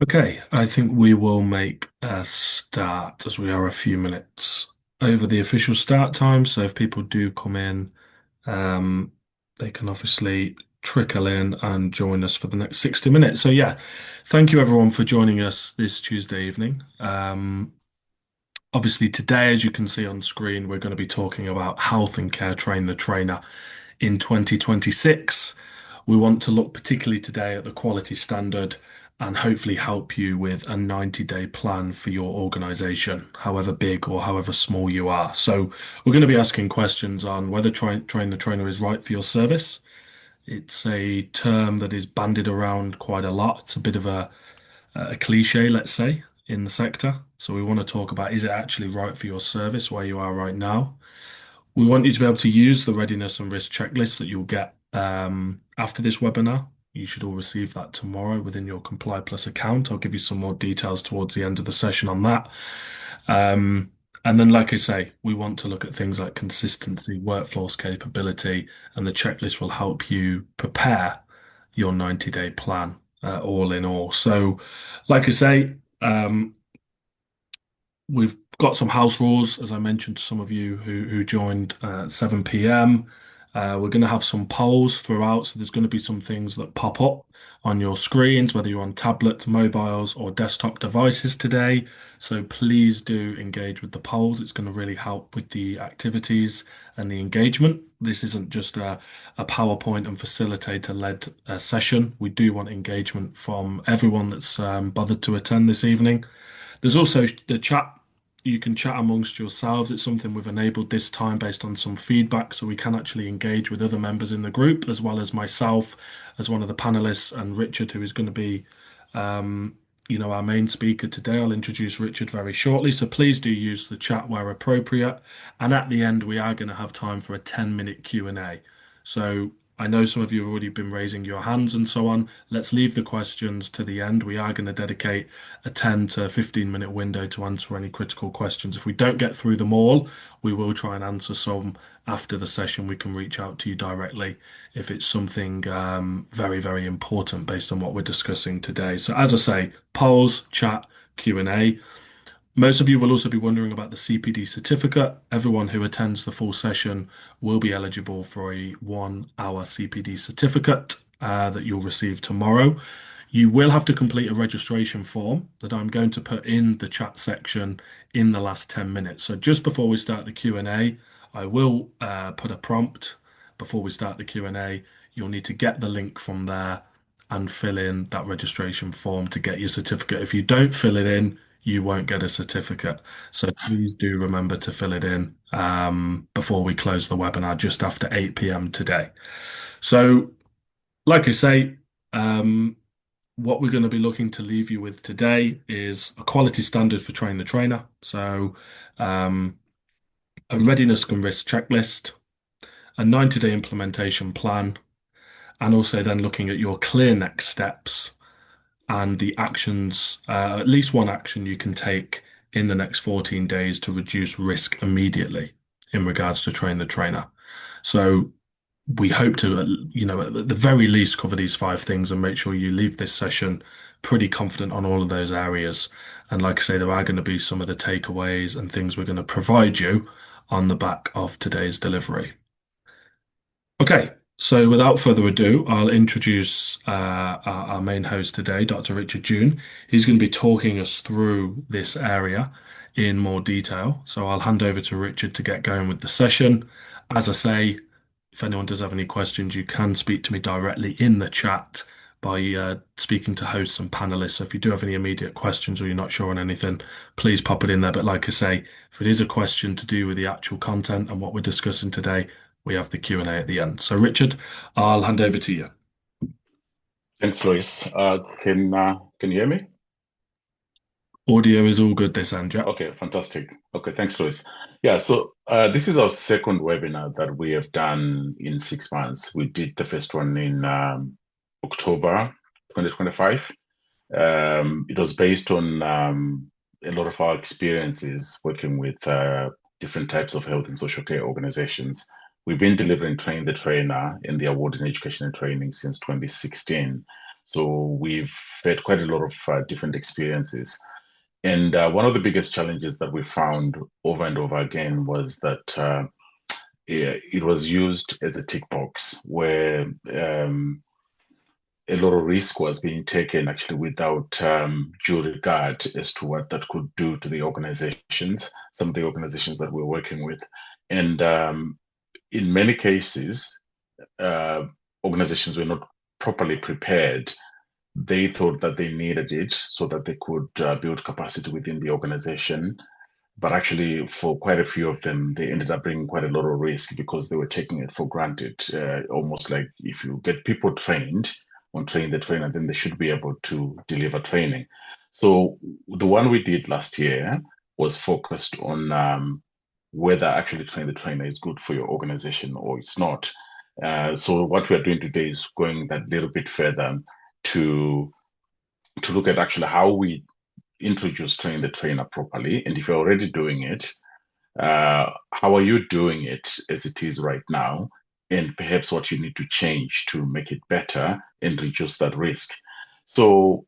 Okay, I think we will make a start as we are a few minutes over the official start time. So if people do come in, um, they can obviously trickle in and join us for the next 60 minutes. So yeah, thank you everyone for joining us this Tuesday evening. Obviously today, as you can see on screen, we're going to be talking about health and care train the trainer in 2026. We want to look particularly today at the quality standard and hopefully help you with a 90-day plan for your organization, however big or however small you are. So we're going to be asking questions on whether train the trainer is right for your service. It's a term that is bandied around quite a lot. It's a bit of a cliche, let's say, in the sector. So we want to talk about, is it actually right for your service where you are right now? We want you to be able to use the readiness and risk checklist that you'll get after this webinar. You should all receive that tomorrow within your Comply Plus account. I'll give you some more details towards the end of the session on that. Um, and then, like I say, we want to look at things like consistency, workforce capability, and the checklist will help you prepare your 90-day plan, all in all. So, like I say, we've got some house rules, as I mentioned to some of you who joined at 7 p.m. We're going to have some polls throughout, so there's going to be some things that pop up on your screens, whether you're on tablets, mobiles, or desktop devices today. So please do engage with the polls. It's going to really help with the activities and the engagement. This isn't just a PowerPoint and facilitator-led session. We do want engagement from everyone that's bothered to attend this evening. There's also the chat. You can chat amongst yourselves. It's something we've enabled this time based on some feedback, so we can actually engage with other members in the group, as well as myself as one of the panelists, and Richard, who is going to be, our main speaker today. I'll introduce Richard very shortly. So please do use the chat where appropriate. And at the end, we are going to have time for a 10-minute Q&A. So I know some of you have already been raising your hands and so on. Let's leave the questions to the end. We are going to dedicate a 10 to 15-minute window to answer any critical questions. If we don't get through them all, we will try and answer some after the session. We can reach out to you directly if it's something very, very important based on what we're discussing today. So as I say, polls, chat, Q&A. Most of you will also be wondering about the CPD certificate. Everyone who attends the full session will be eligible for a 1 hour CPD certificate that you'll receive tomorrow. You will have to complete a registration form that I'm going to put in the chat section in the last 10 minutes. So just before we start the Q&A, I will put a prompt before we start the Q&A. You'll need to get the link from there and fill in that registration form to get your certificate. If you don't fill it in, you won't get a certificate. So please do remember to fill it in before we close the webinar just after 8 p.m. today. So, like I say, what we're going to be looking to leave you with today is a quality standard for train the trainer. So, a readiness and risk checklist, a 90-day implementation plan, and also then looking at your clear next steps and the actions, at least one action you can take in the next 14 days to reduce risk immediately in regards to train the trainer. So we hope to, at the very least cover these 5 things and make sure you leave this session pretty confident on all of those areas. And like I say, there are going to be some of the takeaways and things we're going to provide you on the back of today's delivery. Okay, so without further ado, I'll introduce our main host today, Dr. Richard June. He's going to be talking us through this area in more detail. So I'll hand over to Richard to get going with the session. As I say, if anyone does have any questions, you can speak to me directly in the chat by speaking to hosts and panelists. So if you do have any immediate questions or you're not sure on anything, please pop it in there. But like I say, if it is a question to do with the actual content and what we're discussing today, we have the Q&A at the end. So Richard, I'll hand over to you. Thanks, Lois. Can you hear me? Audio is all good this end, yeah? Okay, fantastic. Okay, thanks, Lois. Yeah, so this is our second webinar that we have done in 6 months. We did the first one in October 2025. It was based on a lot of our experiences working with different types of health and social care organizations. We've been delivering Train the Trainer in the award in education and training since 2016. So we've had quite a lot of different experiences. And one of the biggest challenges that we found over and over again was that it was used as a tick box where a lot of risk was being taken actually without due regard as to what that could do to the organizations, some of the organizations that we're working with. And in many cases, uh, organizations were not properly prepared. They thought that they needed it so that they could build capacity within the organization. But actually, for quite a few of them, they ended up bringing quite a lot of risk because they were taking it for granted. Almost like if you get people trained on train the trainer, then they should be able to deliver training. So the one we did last year was focused on whether actually train the trainer is good for your organization or it's not. So what we are doing today is going that little bit further to look at actually how we introduce train the trainer properly. And if you're already doing it, how are you doing it as it is right now? And perhaps what you need to change to make it better and reduce that risk. So,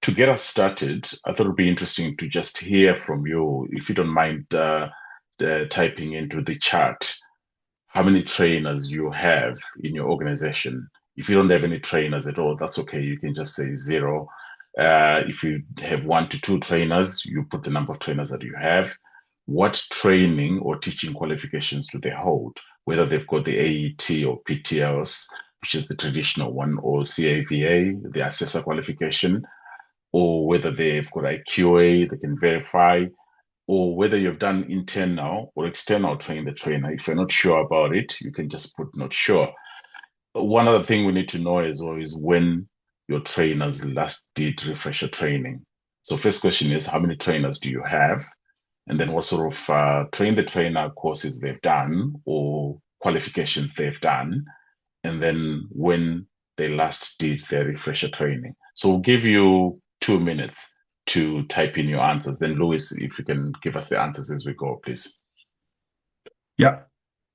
to get us started, I thought it would be interesting to just hear from you, if you don't mind typing into the chat how many trainers you have in your organization. If you don't have any trainers at all, that's okay. You can just say zero. If you have 1 to 2 trainers, you put the number of trainers that you have. What training or teaching qualifications do they hold? Whether they've got the AET or PTLs, which is the traditional one, or CAVA, the assessor qualification, or whether they've got IQA, they can verify, or whether you've done internal or external training the trainer. If you're not sure about it, you can just put not sure. One other thing we need to know as well is when your trainers last did refresher training. So first question is how many trainers do you have? And then what sort of train the trainer courses they've done or qualifications they've done, and then when they last did their refresher training. So we'll give you 2 minutes to type in your answers. Then, Louis, if you can give us the answers as we go, please. Yeah,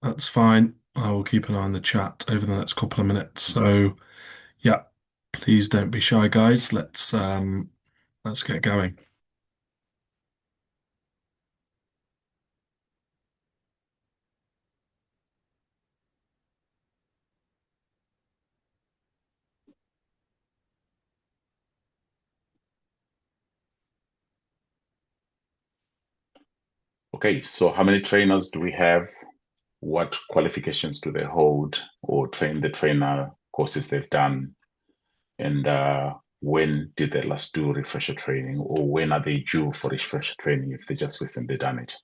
that's fine. I will keep an eye on the chat over the next couple of minutes. So yeah, please don't be shy, guys. Let's get going. Okay, so how many trainers do we have? What qualifications do they hold or train the trainer courses they've done? And when did they last do refresher training or when are they due for refresher training if they just recently done it?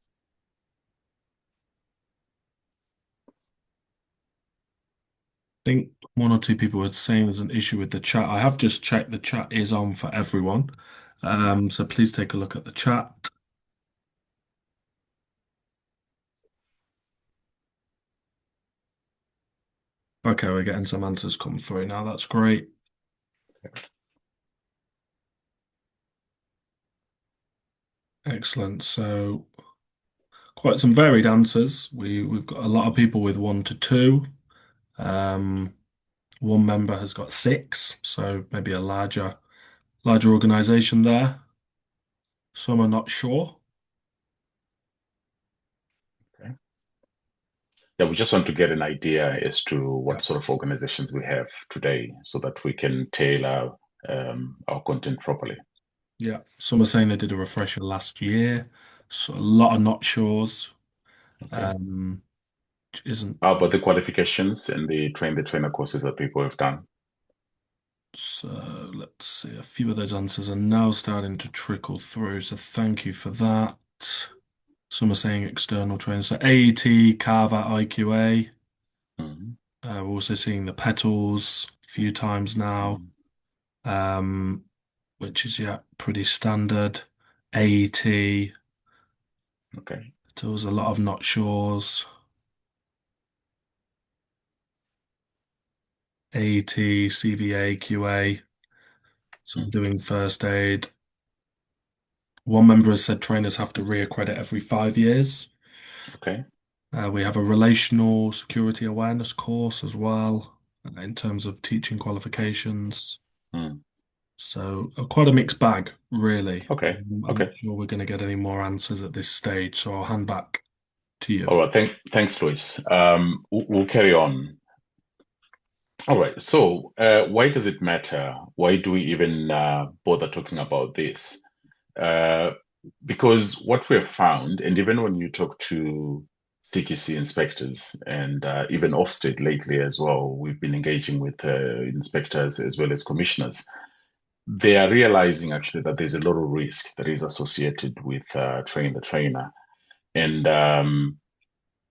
I think one or two people were saying there's an issue with the chat. I have just checked the chat is on for everyone. So please take a look at the chat. Okay, we're getting some answers come through now. That's great. Excellent. So quite some varied answers. We've got a lot of people with 1 to 2. Um, one member has got 6, so maybe a larger organization there. Some are not sure. Okay. Yeah, we just want to get an idea as to what Yeah. sort of organizations we have today so that we can tailor our content properly. Yeah. Some are saying they did a refresher last year. So a lot of not sures. Okay. Um, which isn't How about the qualifications and the trainer courses that people have done? so let's see. A few of those answers are now starting to trickle through. So thank you for that. Some are saying external training. So AET, Carver, IQA. Mhm, We're also seeing the petals a few times now, mhm. um, which is yeah pretty standard. AET, Okay. there was a lot of not sures. AET, CVA, QA. So I'm Mm. doing first aid. One member has said trainers have to reaccredit every 5 years. Okay. We have a relational security awareness course as well. in terms of teaching qualifications. Mm. So quite a mixed bag, really. Okay. I'm not Okay. sure we're going to get any more answers at this stage, so I'll hand back to All you. right. Thanks, Lois. We'll carry on. All right. So, why does it matter? Why do we even bother talking about this? Uh, because what we have found, and even when you talk to CQC inspectors and even Ofsted lately as well, we've been engaging with inspectors as well as commissioners. They are realizing actually that there's a lot of risk that is associated with train the trainer. And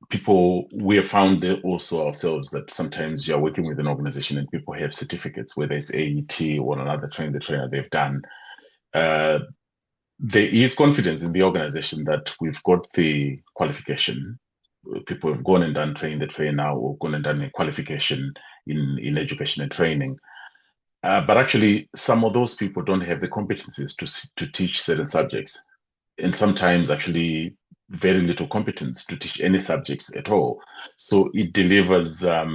people, we have found also ourselves that sometimes you're working with an organization and people have certificates, whether it's AET or another train the trainer they've done. Uh, there is confidence in the organization that we've got the qualification. People have gone and done train the trainer or gone and done a qualification in education and training. But actually, some of those people don't have the competencies to teach certain subjects, and sometimes actually very little competence to teach any subjects at all. So it delivers a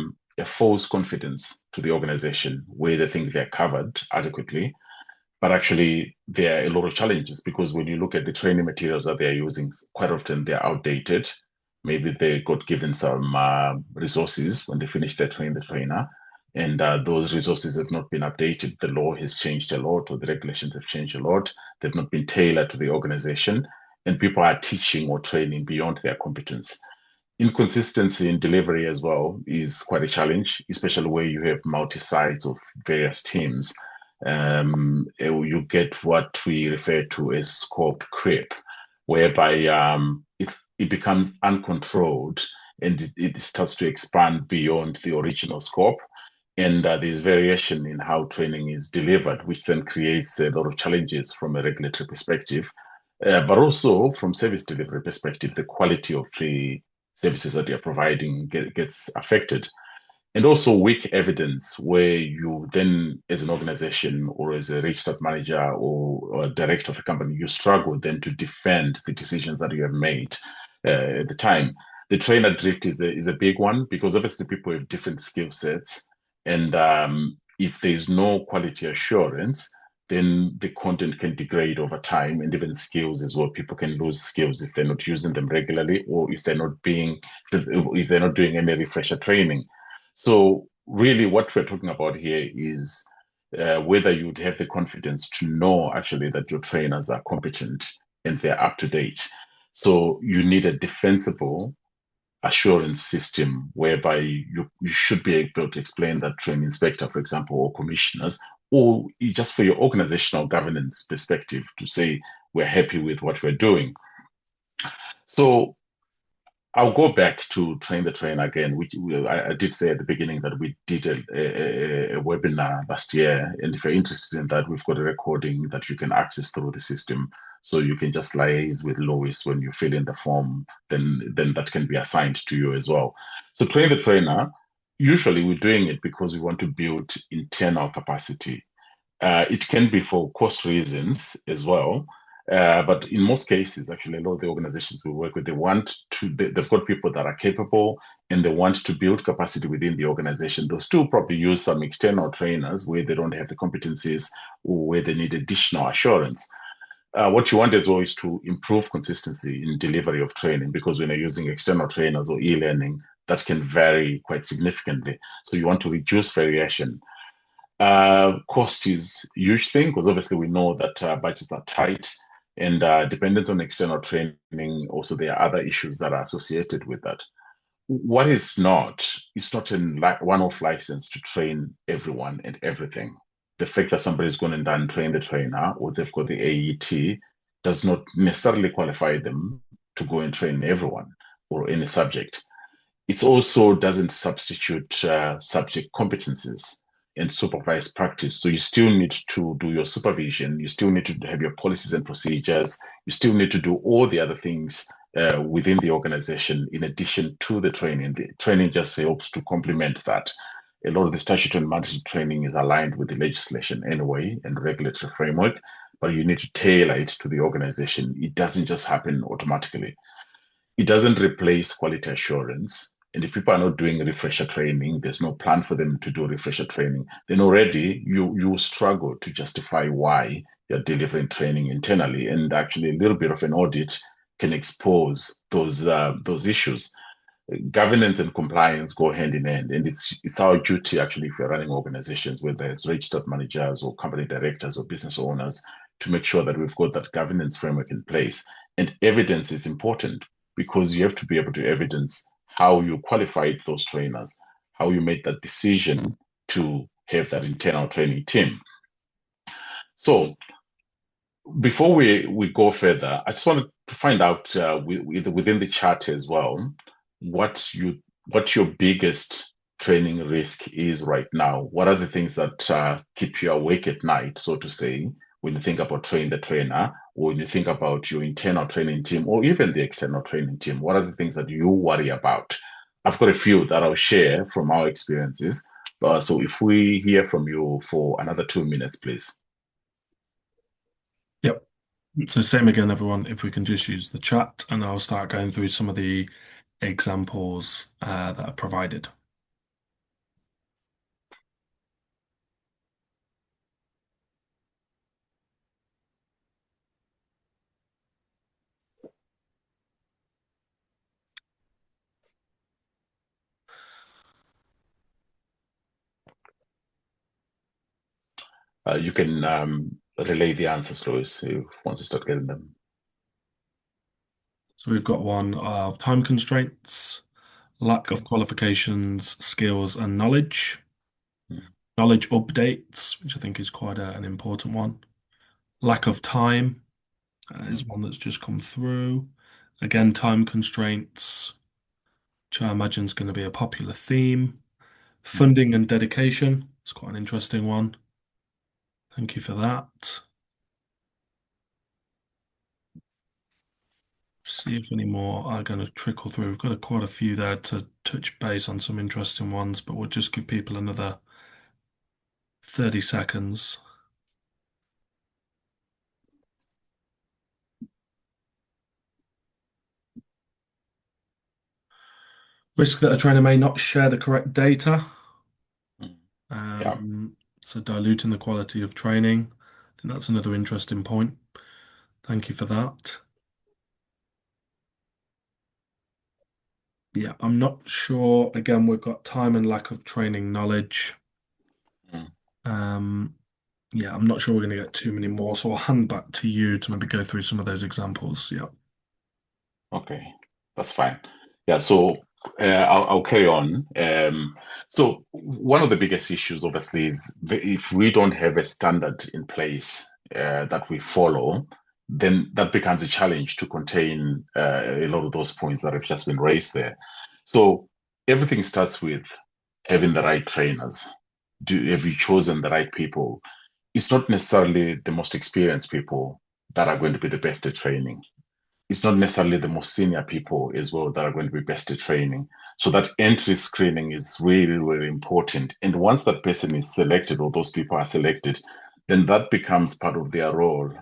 false confidence to the organization where they think they're covered adequately. But actually, there are a lot of challenges because when you look at the training materials that they're using, quite often they're outdated. Maybe they got given some resources when they finished their train the trainer, and those resources have not been updated. The law has changed a lot, or the regulations have changed a lot. They've not been tailored to the organization, and people are teaching or training beyond their competence. Inconsistency in delivery as well is quite a challenge, especially where you have multi-sites of various teams. You get what we refer to as scope creep, whereby it becomes uncontrolled and it starts to expand beyond the original scope. And there's variation in how training is delivered, which then creates a lot of challenges from a regulatory perspective, but also from service delivery perspective, the quality of the services that you're providing gets affected. And also weak evidence where you then, as an organization or as a registered manager or a director of a company, you struggle then to defend the decisions that you have made at the time. The trainer drift is a big one because obviously people have different skill sets. And if there's no quality assurance, then the content can degrade over time and even skills as well. People can lose skills if they're not using them regularly or if they're not doing any refresher training. So really what we're talking about here is whether you'd have the confidence to know actually that your trainers are competent and they're up to date. So you need a defensible assurance system whereby you should be able to explain that to an inspector, for example, or commissioners, or just for your organizational governance perspective to say, we're happy with what we're doing. So I'll go back to train the trainer again. I did say at the beginning that we did a webinar last year, and if you're interested in that, we've got a recording that you can access through the system. So you can just liaise with Lois when you fill in the form, then that can be assigned to you as well. So train the trainer. Usually we're doing it because we want to build internal capacity. It can be for cost reasons as well. But in most cases, actually, a lot of the organizations we work with, they've got people that are capable and they want to build capacity within the organization. They'll still probably use some external trainers where they don't have the competencies or where they need additional assurance. What you want as well is to improve consistency in delivery of training because when you're using external trainers or e-learning, that can vary quite significantly. So you want to reduce variation. Cost is a huge thing because obviously we know that budgets are tight and dependent on external training. Also, there are other issues that are associated with that. What is not, it's not a one-off license to train everyone and everything. The fact that somebody's gone and done train the trainer or they've got the AET does not necessarily qualify them to go and train everyone or any subject. It also doesn't substitute subject competencies and supervised practice. So you still need to do your supervision. You still need to have your policies and procedures. You still need to do all the other things within the organization in addition to the training. The training just helps to complement that. A lot of the statutory and mandatory training is aligned with the legislation anyway and regulatory framework, but you need to tailor it to the organization. It doesn't just happen automatically. It doesn't replace quality assurance. And if people are not doing refresher training, there's no plan for them to do refresher training, then already you struggle to justify why you're delivering training internally. And actually, a little bit of an audit can expose those issues. Governance and compliance go hand in hand, and it's our duty actually if we're running organizations, whether it's registered managers or company directors or business owners, to make sure that we've got that governance framework in place. And evidence is important because you have to be able to evidence how you qualified those trainers, how you made that decision to have that internal training team. So before we go further, I just wanted to find out within the chart as well what you what your biggest training risk is right now. What are the things that keep you awake at night, so to say, when you think about train the trainer, or when you think about your internal training team, or even the external training team? What are the things that you worry about? I've got a few that I'll share from our experiences. So if we hear from you for another 2 minutes, please. Yep. So same again, everyone. If we can just use the chat, and I'll start going through some of the examples that are provided. You can relay the answers, Lois, once you start getting them. So we've got one of time constraints, lack Okay. of qualifications, skills, and knowledge. Mm, Knowledge updates, which I think is quite an important one. Lack of time is mm, one that's just come through. Again, time constraints, which I imagine is going to be a popular theme. mm. Funding and dedication. It's quite an interesting one. Thank you for that. See if any more are going to trickle through. We've got quite a few there to touch base on some interesting ones, but we'll just give people another 30 seconds. Risk that a trainer may not share the correct data. Mm. Yeah. Um, so diluting the quality of training. I think that's another interesting point. Thank you for that. Yeah, I'm not sure. Again, we've got time and lack of training knowledge. Mm. Um, yeah, I'm not sure we're going to get too many more, so I'll hand back to you to maybe go through some of those examples. Yeah. Okay, that's fine. Yeah, so I'll carry on. So one of the biggest issues, obviously, is if we don't have a standard in place that we follow, then that becomes a challenge to contain a lot of those points that have just been raised there. So everything starts with having the right trainers. Have you chosen the right people? It's not necessarily the most experienced people that are going to be the best at training. It's not necessarily the most senior people as well that are going to be best at training. So that entry screening is really, really important. And once that person is selected or those people are selected, then that becomes part of their role.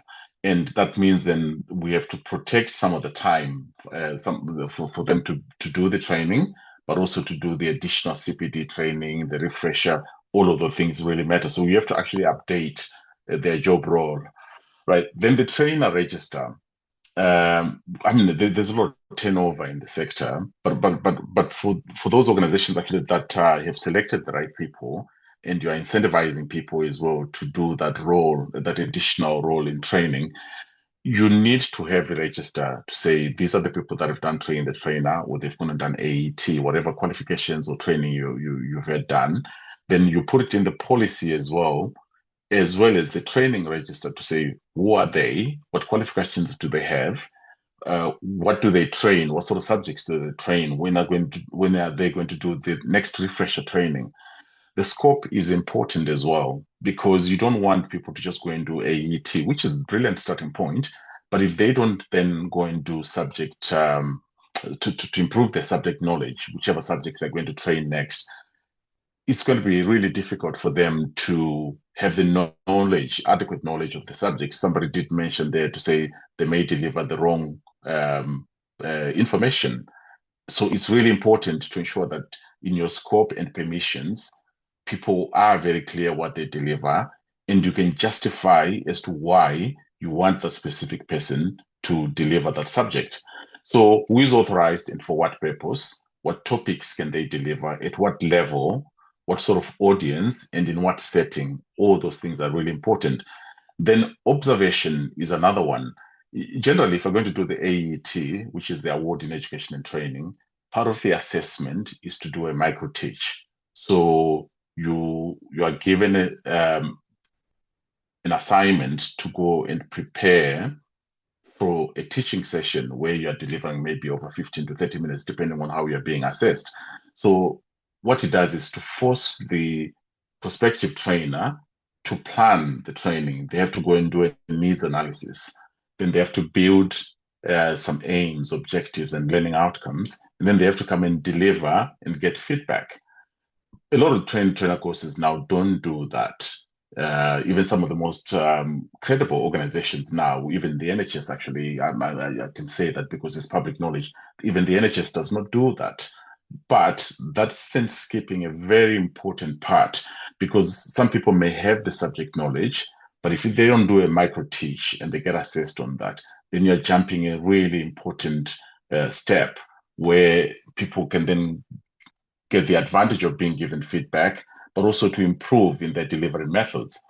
And that means then we have to protect some of the time for them to do the training, but also to do the additional CPD training, the refresher, all of those things really matter. So we have to actually update their job role, right? Then the trainer register. I mean, there's a lot of turnover in the sector, but for those organizations actually that have selected the right people, and you are incentivizing people as well to do that role, that additional role in training, you need to have a register to say these are the people that have done training the trainer, or they've gone and done AET, whatever qualifications or training you've had done. Then you put it in the policy as well as the training register to say who are they, what qualifications do they have, what do they train, what sort of subjects do they train, when are they going to do the next refresher training. The scope is important as well because you don't want people to just go and do AET, which is a brilliant starting point. But if they don't then go and do subject to improve their subject knowledge, whichever subject they're going to train next, it's going to be really difficult for them to have the knowledge, adequate knowledge of the subject. Somebody did mention there to say they may deliver the wrong information. So it's really important to ensure that in your scope and permissions, people are very clear what they deliver, and you can justify as to why you want the specific person to deliver that subject. So who is authorized and for what purpose? What topics can they deliver? At what level? What sort of audience and in what setting? All those things are really important. Then observation is another one. Generally, if you're going to do the AET, which is the award in education and training, part of the assessment is to do a micro teach. So you are given an assignment to go and prepare for a teaching session where you are delivering maybe over 15 to 30 minutes, depending on how you're being assessed. So what it does is to force the prospective trainer to plan the training. They have to go and do a needs analysis. Then they have to build some aims, objectives, and learning outcomes. And then they have to come and deliver and get feedback. A lot of trainer courses now don't do that. Even some of the most credible organizations now, even the NHS actually, I can say that because it's public knowledge, even the NHS does not do that. But that's then skipping a very important part because some people may have the subject knowledge, but if they don't do a micro teach and they get assessed on that, then you're jumping a really important step where people can then get the advantage of being given feedback, but also to improve in their delivery methods.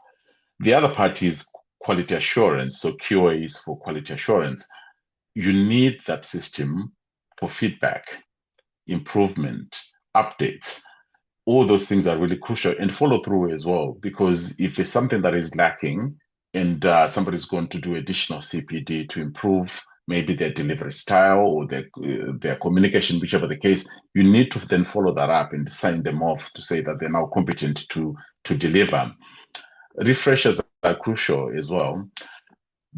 The other part is quality assurance. So QA is for quality assurance. You need that system for feedback, improvement, updates. All those things are really crucial and follow through as well. Because if there's something that is lacking and somebody's going to do additional CPD to improve maybe their delivery style or their communication, whichever the case, you need to then follow that up and sign them off to say that they're now competent to deliver. Refreshers are crucial as well.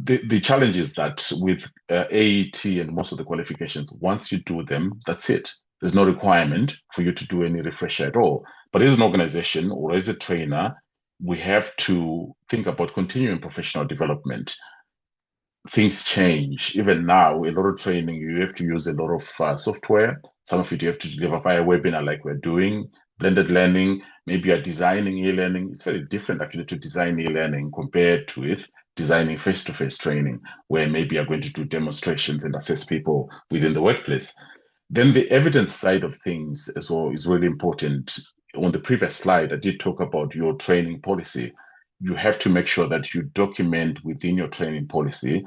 The challenge is that with AET and most of the qualifications, once you do them, that's it. There's no requirement for you to do any refresher at all. But as an organization or as a trainer, we have to think about continuing professional development. Things change. Even now, a lot of training, you have to use a lot of software. Some of it you have to deliver via webinar, like we're doing, blended learning. Maybe you're designing e-learning. It's very different actually to design e-learning compared to it designing face-to-face training, where maybe you're going to do demonstrations and assess people within the workplace. Then the evidence side of things as well is really important. On the previous slide, I did talk about your training policy. You have to make sure that you document within your training policy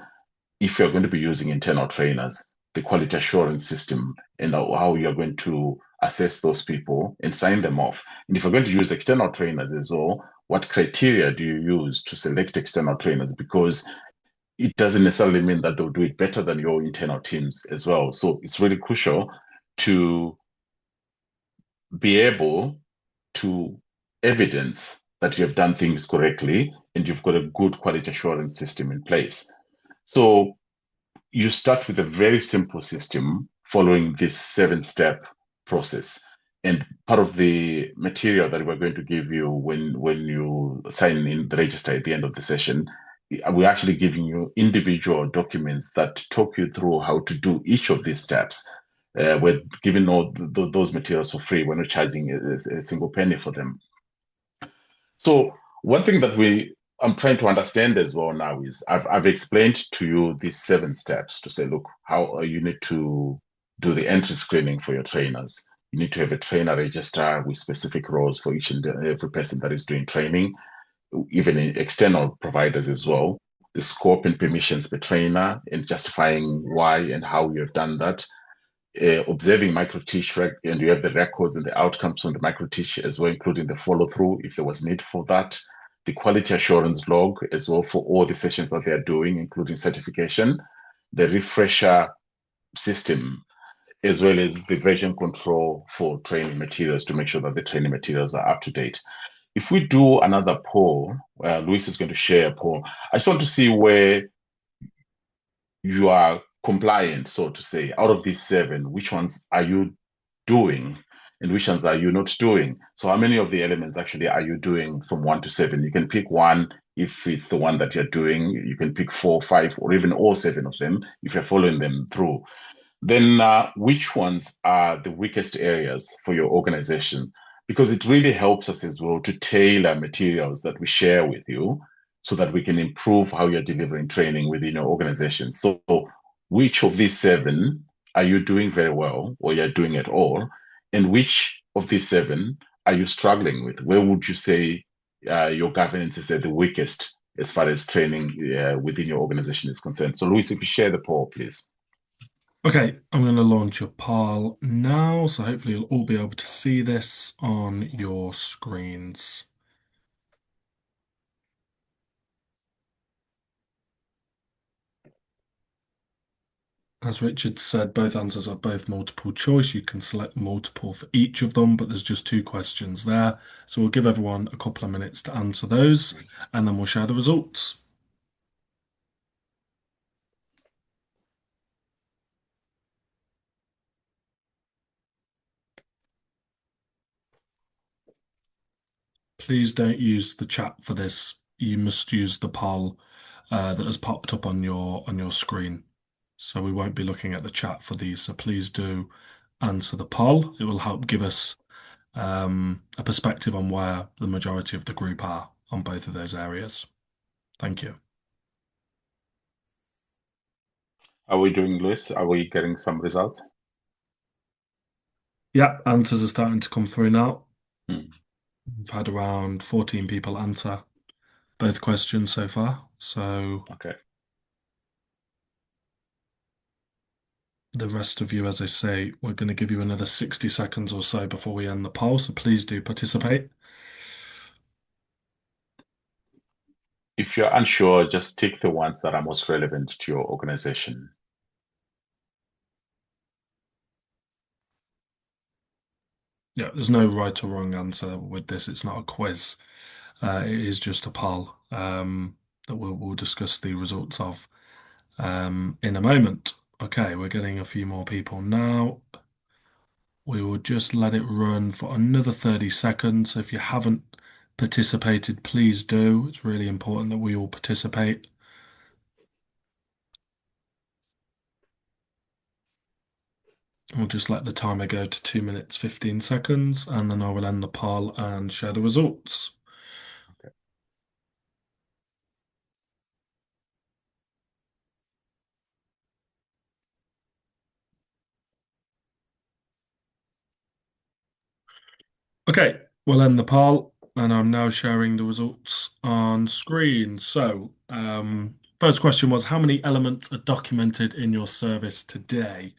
if you're going to be using internal trainers, the quality assurance system, and how you're going to assess those people and sign them off. And if you're going to use external trainers as well, what criteria do you use to select external trainers? Because it doesn't necessarily mean that they'll do it better than your internal teams as well. So it's really crucial to be able to evidence that you have done things correctly and you've got a good quality assurance system in place. So you start with a very simple system following this 7-step process. And part of the material that we're going to give you when you sign in the register at the end of the session, we're actually giving you individual documents that talk you through how to do each of these steps. We're giving all those materials for free. We're not charging a single penny for them. So one thing that I'm trying to understand as well now is I've explained to you these 7 steps to say, look, how you need to do the entry screening for your trainers. You need to have a trainer register with specific roles for each and every person that is doing training, even in external providers as well. The scope and permissions per trainer and justifying why and how you have done that. Observing micro teach and you have the records and the outcomes from the micro teach as well, including the follow through if there was need for that, the quality assurance log as well for all the sessions that they are doing, including certification, the refresher system, as well as the version control for training materials to make sure that the training materials are up to date. If we do another poll, Luis is going to share a poll. I just want to see where you are compliant, so to say. Out of these 7, which ones are you doing and which ones are you not doing? So how many of the elements actually are you doing from 1 to 7? You can pick one if it's the one that you're doing. You can pick 4, 5, or even all 7 of them if you're following them through. then which ones are the weakest areas for your organization? Because it really helps us as well to tailor materials that we share with you so that we can improve how you're delivering training within your organization. So, which of these seven are you doing very well or you're doing at all? And which of these seven are you struggling with? Where would you say your governance is at the weakest as far as training within your organization is concerned? So, Luis, if you share the poll, please. Okay, I'm going to launch your poll now, so hopefully you'll all be able to see this on your screens. As Richard said, both answers are both multiple choice. You can select multiple for each of them, but there's just two questions there. So we'll give everyone a couple of minutes to answer those, and then we'll share the results. Please don't use the chat for this. You must use the poll that has popped up on your screen. So we won't be looking at the chat for these. So please do answer the poll. It will help give us a perspective on where the majority of the group are on both of those areas. Thank you. Are we doing, Luis? Are we getting some results? Yep, answers are starting to come through now. Hmm. We've had around 14 people answer both questions so far. So Okay. the rest of you, as I say, we're going to give you another 60 seconds or so before we end the poll. So please do participate. If you're unsure, just tick the ones that are most relevant to your organization. Yeah, there's no right or wrong answer with this. It's not a quiz. It is just a poll that we'll discuss the results of in a moment. Okay, we're getting a few more people now. We will just let it run for another 30 seconds. So if you haven't participated, please do. It's really important that we all participate. We'll just let the timer go to 2 minutes, 15 seconds, and then I will end the poll and share the results. Okay. Okay, we'll end the poll, and I'm now sharing the results on screen. So, first question was, how many elements are documented in your service today?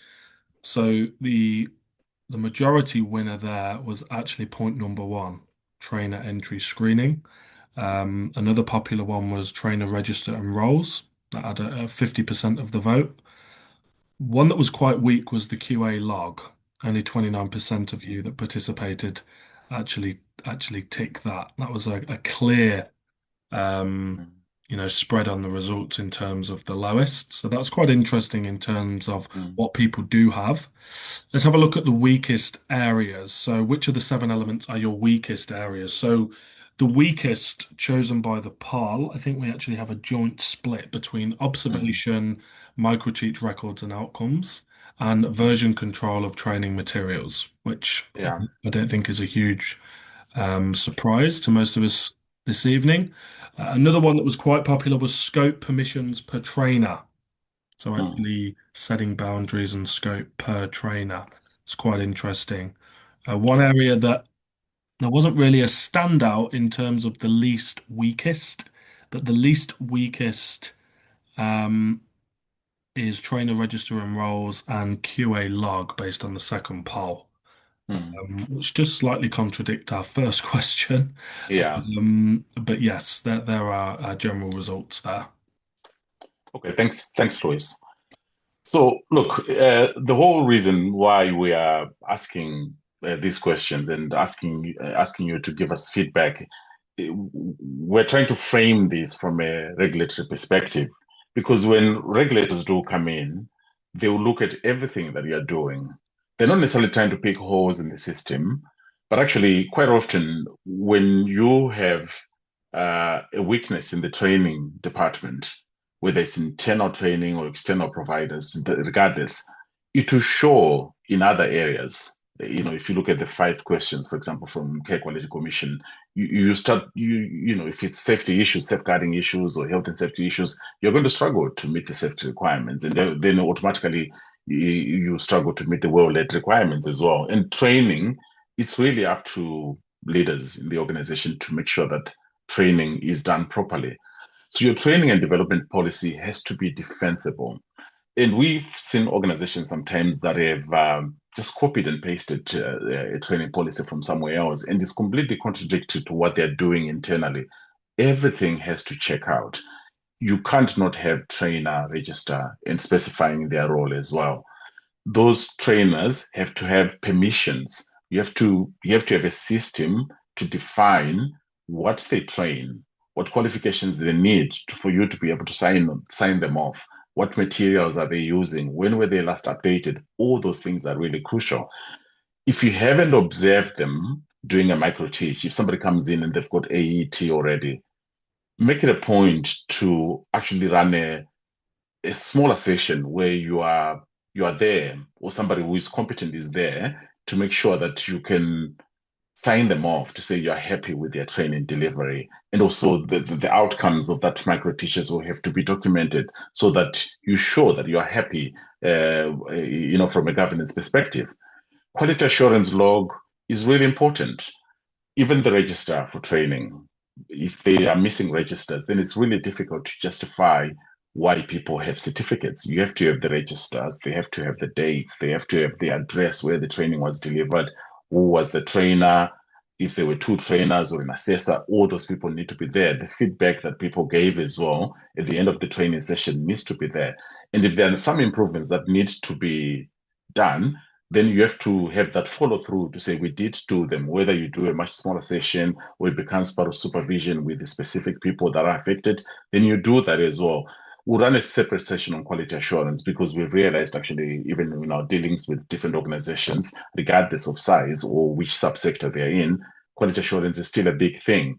So the majority winner there was actually point number one, trainer entry screening. Another popular one was trainer register and roles. That had a 50% of the vote. One that was quite weak was the QA log. Only 29% of you that participated actually tick that. That was a clear um, Mm, spread on the results in terms of the lowest. So that's quite interesting in terms of mm, what people do have. Let's have a look at the weakest areas. So which of the seven elements are your weakest areas? So the weakest chosen by the poll, I think we actually have a joint split between mm. observation, microteach records and outcomes, and version control of training materials, which Yeah. I don't think is a huge surprise to most of us this evening. Another one that was quite popular was scope permissions per trainer. So Mm, actually setting boundaries and scope per trainer. It's quite interesting. One yeah. area that there wasn't really a standout in terms of the least weakest, but the least weakest um, is trainer register and roles and QA log based on the second poll, Mm, which just slightly contradict our first question. yeah. But yes, there are general results there. Okay. Thanks, Luis. So, look, the whole reason why we are asking these questions and asking you to give us feedback, we're trying to frame this from a regulatory perspective, because when regulators do come in, they will look at everything that you're doing. They're not necessarily trying to pick holes in the system, but actually, quite often, when you have a weakness in the training department, whether it's internal training or external providers, regardless, it will show in other areas. If you look at the 5 questions, for example, from Care Quality Commission, you start if it's safety issues, safeguarding issues, or health and safety issues, you're going to struggle to meet the safety requirements, and then automatically you struggle to meet the well-led requirements as well. And training, it's really up to leaders in the organization to make sure that training is done properly. So your training and development policy has to be defensible. And we've seen organizations sometimes that have just copied and pasted a training policy from somewhere else, and it's completely contradictory to what they're doing internally. Everything has to check out. You can't not have trainer register and specifying their role as well. Those trainers have to have permissions. You have to have a system to define what they train, what qualifications they need for you to be able to sign them off. What materials are they using? When were they last updated? All those things are really crucial. If you haven't observed them doing a micro teach, if somebody comes in and they've got AET already, make it a point to actually run a smaller session where you are there, or somebody who is competent is there to make sure that you can sign them off to say you're happy with their training delivery. And also the outcomes of that micro teachers will have to be documented so that you show that you're happy, from a governance perspective. Quality assurance log is really important. Even the register for training, if they are missing registers, then it's really difficult to justify why people have certificates. You have to have the registers, they have to have the dates, they have to have the address where the training was delivered, who was the trainer, if there were two trainers or an assessor, all those people need to be there. The feedback that people gave as well at the end of the training session needs to be there. And if there are some improvements that need to be done, then you have to have that follow through to say we did do them, whether you do a much smaller session or it becomes part of supervision with the specific people that are affected, then you do that as well. We'll run a separate session on quality assurance because we've realized actually, even in our dealings with different organizations, regardless of size or which subsector they're in, quality assurance is still a big thing.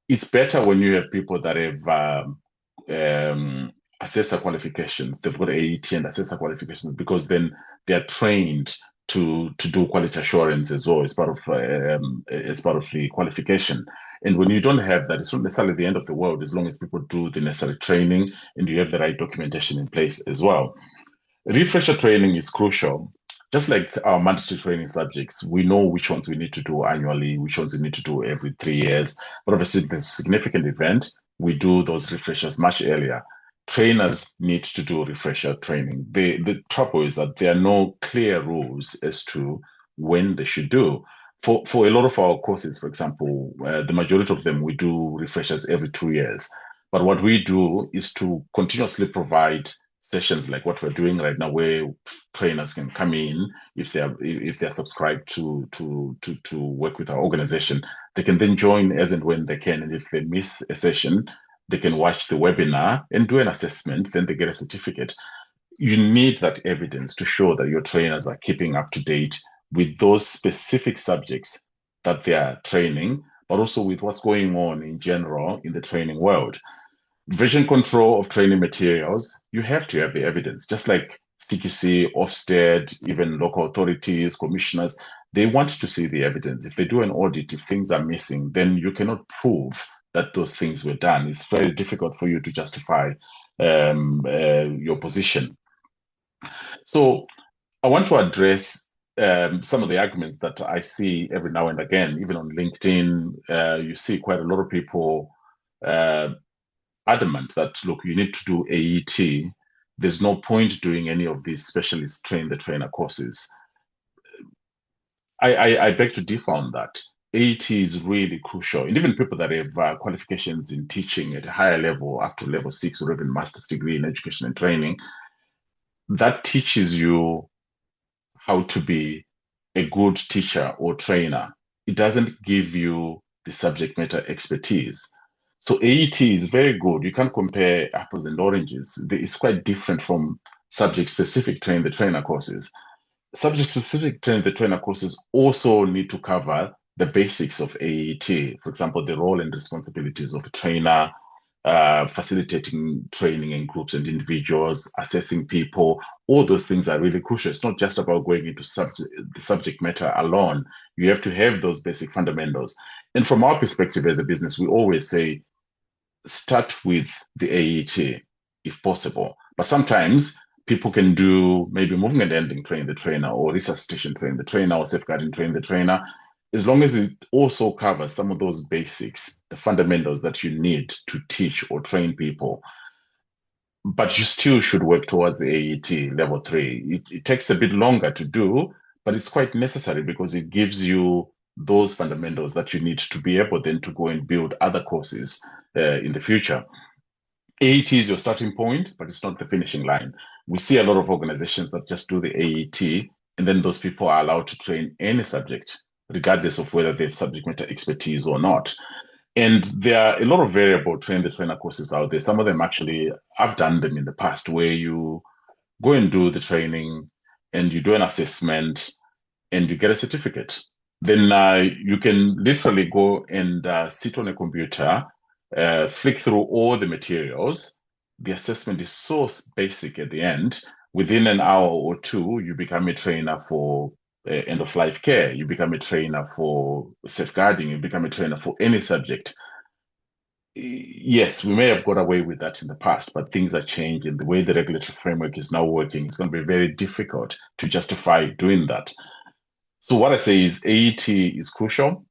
It's better when you have people that have assessor qualifications. They've got AET and assessor qualifications because then they're trained to do quality assurance as well as part of the qualification. And when you don't have that, it's not necessarily the end of the world as long as people do the necessary training and you have the right documentation in place as well. Refresher training is crucial. Just like our mandatory training subjects, we know which ones we need to do annually, which ones we need to do every 3 years. But obviously, if there's a significant event, we do those refreshers much earlier. Trainers need to do refresher training. The trouble is that there are no clear rules as to when they should do. For a lot of our courses, for example, the majority of them, we do refreshers every 2 years. But what we do is to continuously provide sessions like what we're doing right now, where trainers can come in if they're subscribed to work with our organization. They can then join as and when they can, and if they miss a session, they can watch the webinar and do an assessment. Then they get a certificate. You need that evidence to show that your trainers are keeping up to date with those specific subjects that they are training, but also with what's going on in general in the training world. Vision control of training materials, you have to have the evidence, just like CQC, Ofsted, even local authorities, commissioners, they want to see the evidence. If they do an audit, if things are missing, then you cannot prove that those things were done. It's very difficult for you to justify your position. So I want to address some of the arguments that I see every now and again, even on LinkedIn. You see quite a lot of people uh, adamant that, look, you need to do AET. There's no point doing any of these specialist train the trainer courses. I beg to differ on that. AET is really crucial. And even people that have qualifications in teaching at a higher level, up to level 6 or even master's degree in education and training, that teaches you how to be a good teacher or trainer. It doesn't give you the subject matter expertise. So AET is very good. You can't compare apples and oranges. It's quite different from subject-specific train the trainer courses. Subject-specific train the trainer courses also need to cover the basics of AET. For example, the role and responsibilities of a trainer, facilitating training in groups and individuals, assessing people. All those things are really crucial. It's not just about going into the subject matter alone. You have to have those basic fundamentals. And from our perspective as a business, we always say start with the AET if possible. But sometimes people can do maybe moving and ending, train the trainer, or resuscitation, train the trainer, or safeguarding, train the trainer, as long as it also covers some of those basics, the fundamentals that you need to teach or train people. But you still should work towards the AET level three. It takes a bit longer to do, but it's quite necessary because it gives you those fundamentals that you need to be able then to go and build other courses in the future. AET is your starting point, but it's not the finishing line. We see a lot of organizations that just do the AET, and then those people are allowed to train any subject, regardless of whether they have subject matter expertise or not. And there are a lot of variable train the trainer courses out there. Some of them actually, I've done them in the past where you go and do the training and you do an assessment and you get a certificate. Then you can literally go and sit on a computer, flick through all the materials. The assessment is so basic at the end. Within an hour or two, you become a trainer for end of life care. You become a trainer for safeguarding. You become a trainer for any subject. Yes, we may have got away with that in the past, but things are changing. The way the regulatory framework is now working, it's going to be very difficult to justify doing that. So what I say is AET is crucial,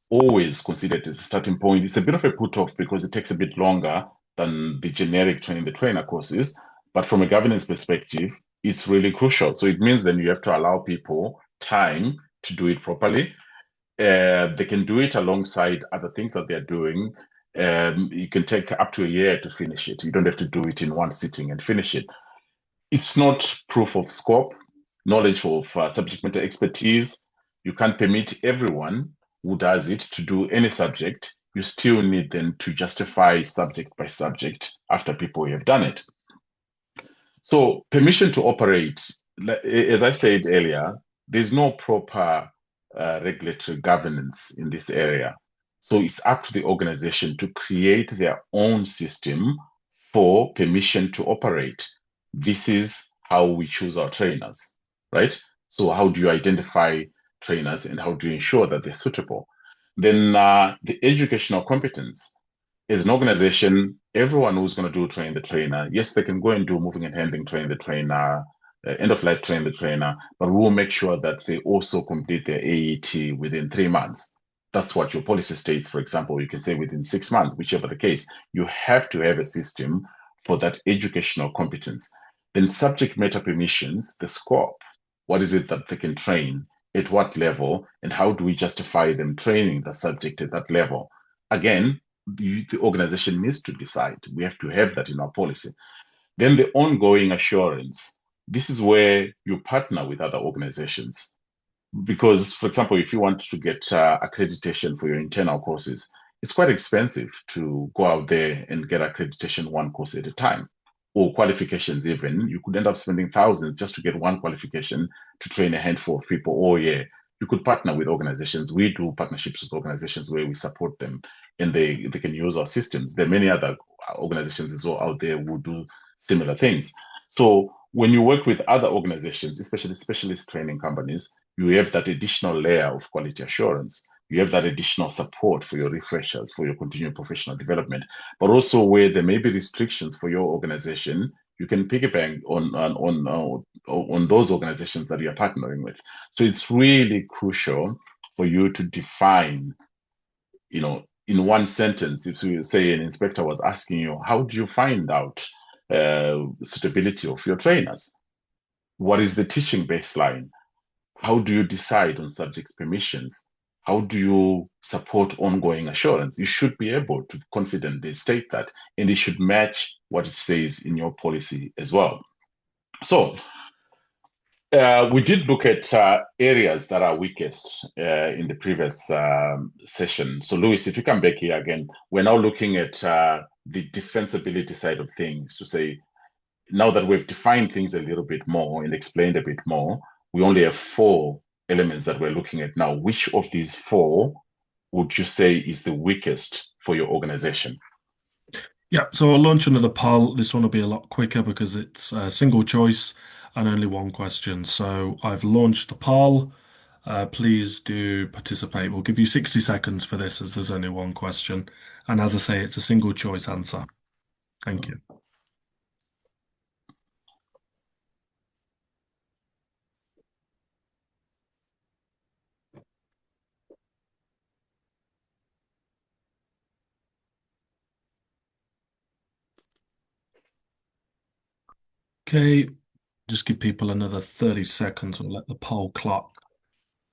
always consider it as a starting point. It's a bit of a put off because it takes a bit longer than the generic training the trainer courses. But from a governance perspective, it's really crucial. So it means then you have to allow people time to do it properly. They can do it alongside other things that they're doing. You can take up to a year to finish it. You don't have to do it in one sitting and finish it. It's not proof of scope, knowledge of subject matter expertise. You can't permit everyone who does it to do any subject. You still need them to justify subject by subject after people have done it. So, permission to operate, as I said earlier, there's no proper regulatory governance in this area. So, it's up to the organization to create their own system for permission to operate. This is how we choose our trainers, right? So, how do you identify trainers and how do you ensure that they're suitable? Then, the educational competence. As an organization, everyone who's going to do train the trainer, yes, they can go and do moving and handling, train the trainer, end of life, train the trainer, but we'll make sure that they also complete their AET within 3 months. That's what your policy states. For example, you can say within 6 months, whichever the case, you have to have a system for that educational competence. Then subject matter permissions, the scope. What is it that they can train? At what level? And how do we justify them training the subject at that level? Again, the organization needs to decide. We have to have that in our policy. Then the ongoing assurance. This is where you partner with other organizations. Because, for example, if you want to get accreditation for your internal courses, it's quite expensive to go out there and get accreditation one course at a time, or qualifications even. You could end up spending thousands just to get one qualification to train a handful of people all year. You could partner with organizations. We do partnerships with organizations where we support them and they can use our systems. There are many other organizations as well out there who do similar things. So when you work with other organizations, especially specialist training companies, you have that additional layer of quality assurance. You have that additional support for your refreshers, for your continuing professional development, but also where there may be restrictions for your organization, you can piggyback on those organizations that you're partnering with. So it's really crucial for you to define, in one sentence, if you say an inspector was asking you, how do you find out suitability of your trainers? What is the teaching baseline? How do you decide on subject permissions? How do you support ongoing assurance? You should be able to confidently state that, and it should match what it says in your policy as well. So, we did look at areas that are weakest in the previous session. So, Louis, if you come back here again, we're now looking at the defensibility side of things to say, now that we've defined things a little bit more and explained a bit more, we only have four elements that we're looking at now. Which of these four would you say is the weakest for your organization? Yeah, so I'll launch another poll. This one will be a lot quicker because it's a single choice and only one question. So I've launched the poll. Please do participate. We'll give you 60 seconds for this as there's only one question. And as I say, it's a single choice answer. Thank you. Okay, just give people another 30 seconds. We'll let the poll clock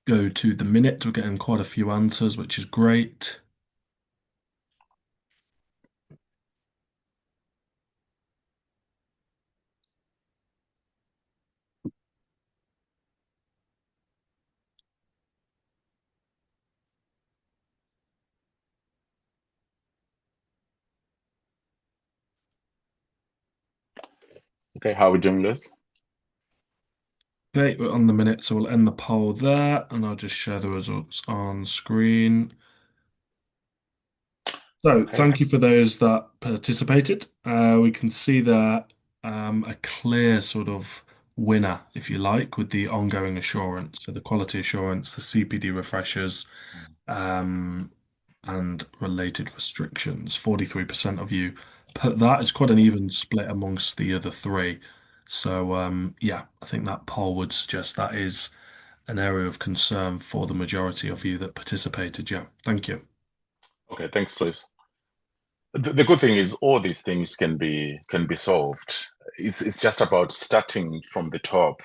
go to the minute. We're getting quite a few answers, which is great. Okay, how are we doing this? Okay, we're on the minute, so we'll end the poll there and I'll just share the results on screen. So, Okay. thank you for those that participated. We can see there a clear sort of winner, if you like, with the ongoing assurance, so the quality assurance, the CPD refreshers, um, and related restrictions. 43% of you put that. It's quite an even split amongst the other three. So, yeah, I think that poll would suggest that is an area of concern for the majority of you that participated. Yeah, thank you. Okay, thanks, Liz. The good thing is all these things can be solved. It's just about starting from the top.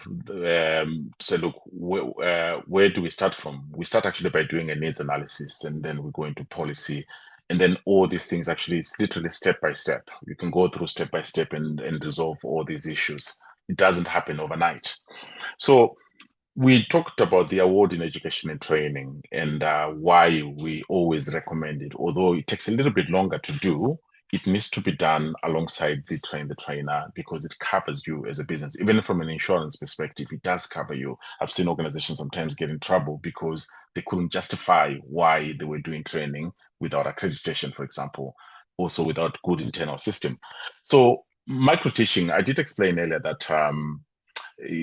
Say, look, where do we start from? We start actually by doing a needs analysis, and then we go into policy, and then all these things actually it's literally step by step. You can go through step by step and resolve all these issues. It doesn't happen overnight. So we talked about the award in education and training and why we always recommend it. Although it takes a little bit longer to do, it needs to be done alongside the train the trainer because it covers you as a business. Even from an insurance perspective, it does cover you. I've seen organizations sometimes get in trouble because they couldn't justify why they were doing training without accreditation, for example, also without good internal system. So micro teaching, I did explain earlier that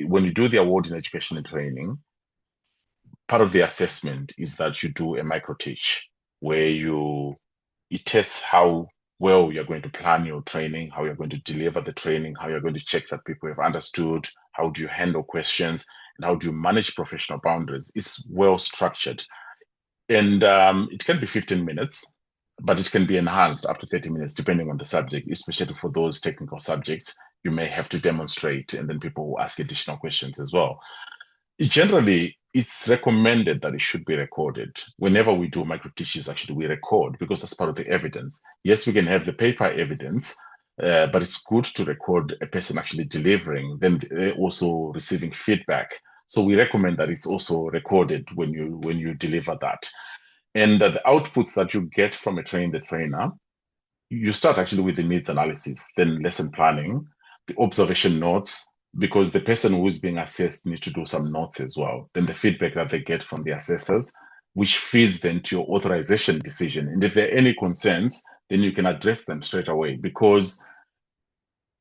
when you do the award in education and training, part of the assessment is that you do a micro teach where you it tests how well you're going to plan your training, how you're going to deliver the training, how you're going to check that people have understood, how do you handle questions, and how do you manage professional boundaries. It's well structured. And it can be 15 minutes, but it can be enhanced up to 30 minutes depending on the subject, especially for those technical subjects. You may have to demonstrate, and then people will ask additional questions as well. Generally, it's recommended that it should be recorded. Whenever we do micro teachings, actually, we record because that's part of the evidence. Yes, we can have the paper evidence, but it's good to record a person actually delivering, then also receiving feedback. So we recommend that it's also recorded when you deliver that, and that the outputs that you get from a train the trainer you start actually with the needs analysis, then lesson planning, the observation notes, because the person who is being assessed needs to do some notes as well. Then the feedback that they get from the assessors, which feeds then to your authorization decision. And if there are any concerns, then you can address them straight away because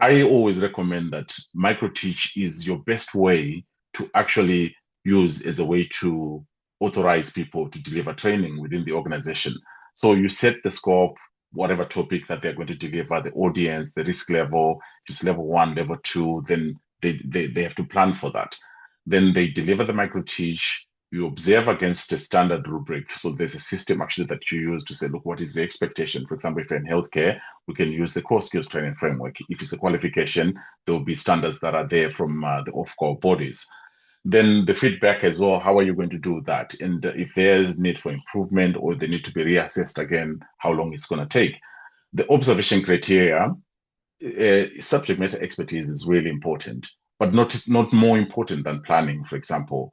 I always recommend that microteach is your best way to actually use as a way to authorize people to deliver training within the organization. So you set the scope, whatever topic that they're going to deliver, the audience, the risk level, if it's level one, level two, then they have to plan for that. Then they deliver the microteach. You observe against a standard rubric. So there's a system actually that you use to say, look, what is the expectation? For example, if you're in healthcare, we can use the core skills training framework. If it's a qualification, there will be standards that are there from the off-core bodies. Then the feedback as well, how are you going to do that? And if there's need for improvement or they need to be reassessed again, how long it's going to take. The observation criteria, subject matter expertise is really important, but not more important than planning, for example.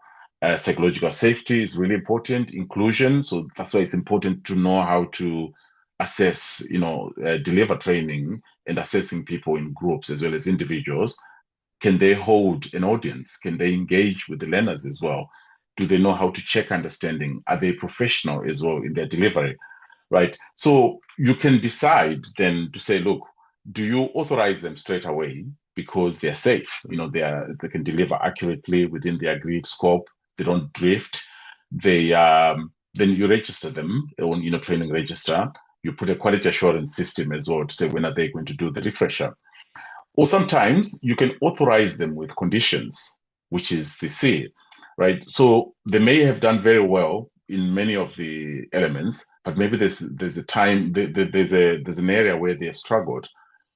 Psychological safety is really important, inclusion. So that's why it's important to know how to assess, deliver training and assessing people in groups as well as individuals. Can they hold an audience? Can they engage with the learners as well? Do they know how to check understanding? Are they professional as well in their delivery? right? So you can decide then to say, look, do you authorize them straight away because they're safe? They can deliver accurately within the agreed scope. They don't drift. They Then you register them on training register. You put a quality assurance system as well to say when are they going to do the refresher. Or sometimes you can authorize them with conditions, which is the C, right? So they may have done very well in many of the elements, but maybe there's a time there's an area where they have struggled.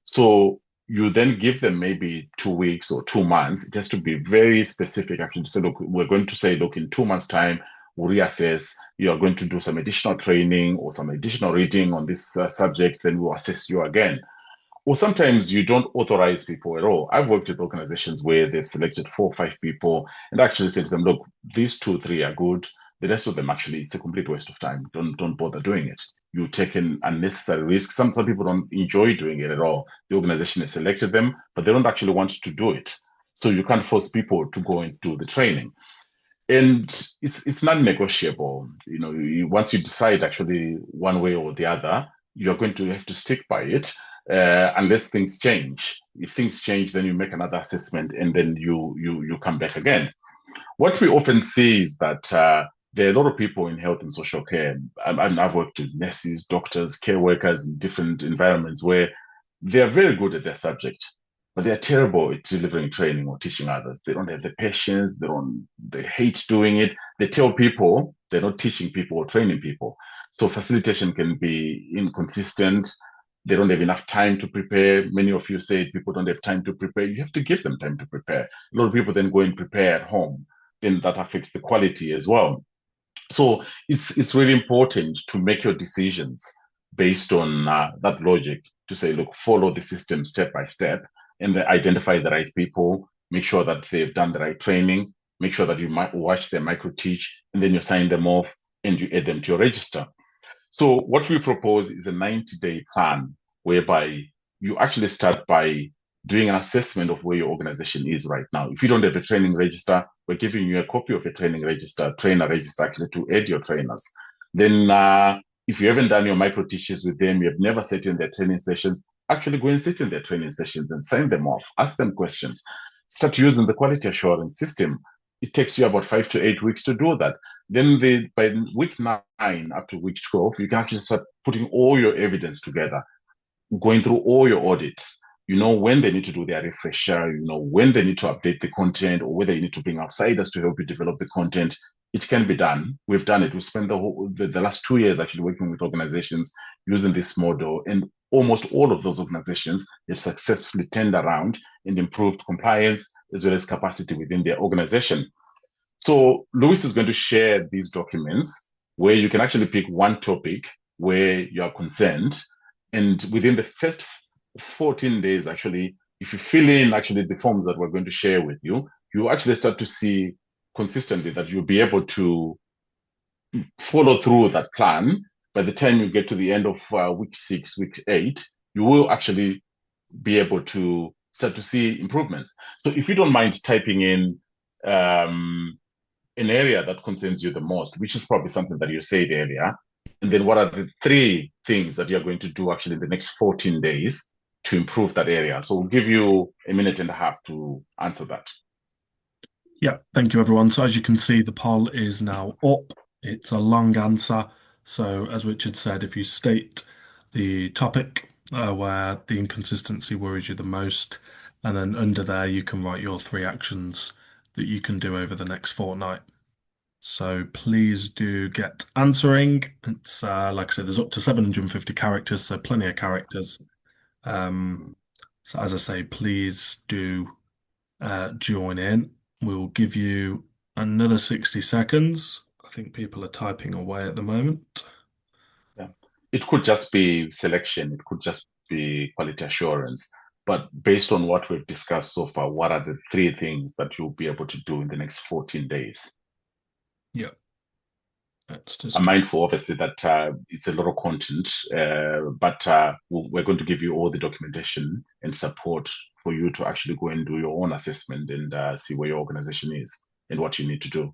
So you then give them maybe 2 weeks or 2 months. It has to be very specific, actually, to say, look, we're going to say, look, in 2 months' time, we'll reassess. You are going to do some additional training or some additional reading on this subject, then we'll assess you again. Or sometimes you don't authorize people at all. I've worked with organizations where they've selected 4 or 5 people and actually said to them, look, these 2, 3 are good. The rest of them actually, it's a complete waste of time. Don't bother doing it. You take an unnecessary risk. Some people don't enjoy doing it at all. The organization has selected them, but they don't actually want to do it. So you can't force people to go and do the training. And it's not negotiable. Once you decide actually one way or the other, you're going to have to stick by it, unless things change. If things change, then you make another assessment, and then you come back again. What we often see is that there are a lot of people in health and social care. I've worked with nurses, doctors, care workers in different environments where they are very good at their subject, but they are terrible at delivering training or teaching others. They don't have the patience. They hate doing it. They tell people they're not teaching people or training people. So facilitation can be inconsistent. They don't have enough time to prepare. Many of you said people don't have time to prepare. You have to give them time to prepare. A lot of people then go and prepare at home. Then that affects the quality as well. So it's really important to make your decisions based on that logic to say, look, follow the system step by step and then identify the right people, make sure that they've done the right training, make sure that you might watch their micro teach, and then you sign them off and you add them to your register. So what we propose is a 90-day plan whereby you actually start by doing an assessment of where your organization is right now. If you don't have a training register, we're giving you a copy of a training register, trainer register, actually to add your trainers. Then if you haven't done your micro teachers with them, you have never sat in their training sessions, actually go and sit in their training sessions and sign them off, ask them questions, start using the quality assurance system. It takes you about 5 to 8 weeks to do that. Then by week 9 up to week 12, you can actually start putting all your evidence together, going through all your audits. You know when they need to do their refresher, you know when they need to update the content, or whether you need to bring outsiders to help you develop the content. It can be done. We've done it. We spent the last 2 years actually working with organizations using this model, and almost all of those organizations have successfully turned around and improved compliance as well as capacity within their organization. So Lewis is going to share these documents where you can actually pick one topic where you are concerned. And within the first 14 days, actually, if you fill in actually the forms that we're going to share with you, you actually start to see consistently that you'll be able to follow through that plan. By the time you get to the end of week 6, week 8, you will actually be able to start to see improvements. So if you don't mind typing in an area that concerns you the most, which is probably something that you said earlier. And then what are the 3 things that you're going to do actually in the next 14 days to improve that area? So we'll give you a minute and a half to answer that. Yeah, thank you everyone. So as you can see, the poll is now up. It's a long answer. So as Richard said, if you state the topic where the inconsistency worries you the most, and then under there you can write your 3 actions that you can do over the next fortnight. So please do get answering. It's like I said, there's up to 750 characters, so plenty of characters. Um, so as I say, please do join in. We'll give you another 60 seconds. I think people are typing away at the moment. Yeah. It could just be selection, it could just be quality assurance. But based on what we've discussed so far, what are the 3 things that you'll be able to do in the next 14 days? Yeah, let's just I'm get. mindful, obviously, that it's a lot of content, but we're going to give you all the documentation and support for you to actually go and do your own assessment and see where your organization is and what you need to do.